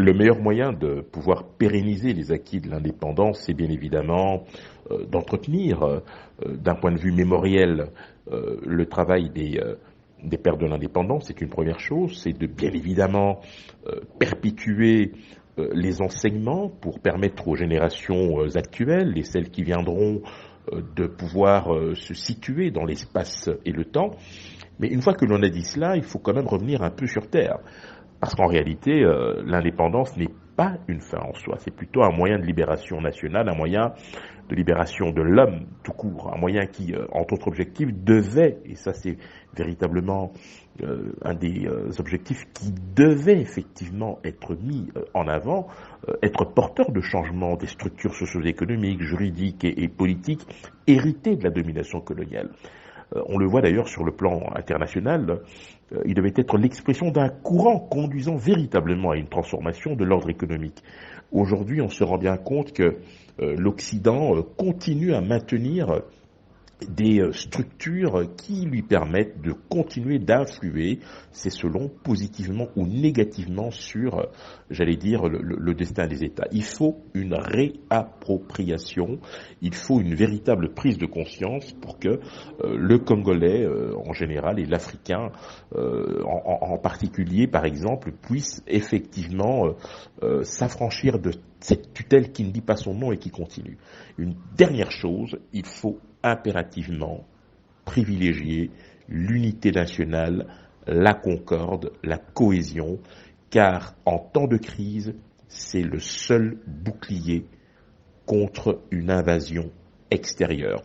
Le meilleur moyen de pouvoir pérenniser les acquis de l'indépendance, c'est bien évidemment d'entretenir, d'un point de vue mémoriel, le travail des pères de l'indépendance. C'est une première chose. C'est de bien évidemment perpétuer les enseignements pour permettre aux générations actuelles et celles qui viendront de pouvoir se situer dans l'espace et le temps. Mais une fois que l'on a dit cela, il faut quand même revenir un peu sur Terre. Parce qu'en réalité, l'indépendance n'est pas une fin en soi, c'est plutôt un moyen de libération nationale, un moyen de libération de l'homme tout court, un moyen qui, entre autres objectifs, devait, et ça c'est véritablement un des objectifs qui devait effectivement être mis en avant, être porteur de changements des structures socio-économiques, juridiques et politiques héritées de la domination coloniale. On le voit d'ailleurs sur le plan international, il devait être l'expression d'un courant conduisant véritablement à une transformation de l'ordre économique. Aujourd'hui, on se rend bien compte que l'Occident continue à maintenir des structures qui lui permettent de continuer d'influer, c'est selon, positivement ou négativement sur, j'allais dire, le destin des États. Il faut une réappropriation, il faut une véritable prise de conscience pour que le Congolais en général et l'Africain en particulier, par exemple, puisse effectivement s'affranchir de cette tutelle qui ne dit pas son nom et qui continue. Une dernière chose, il faut impérativement privilégier l'unité nationale, la concorde, la cohésion, car en temps de crise, c'est le seul bouclier contre une invasion extérieure.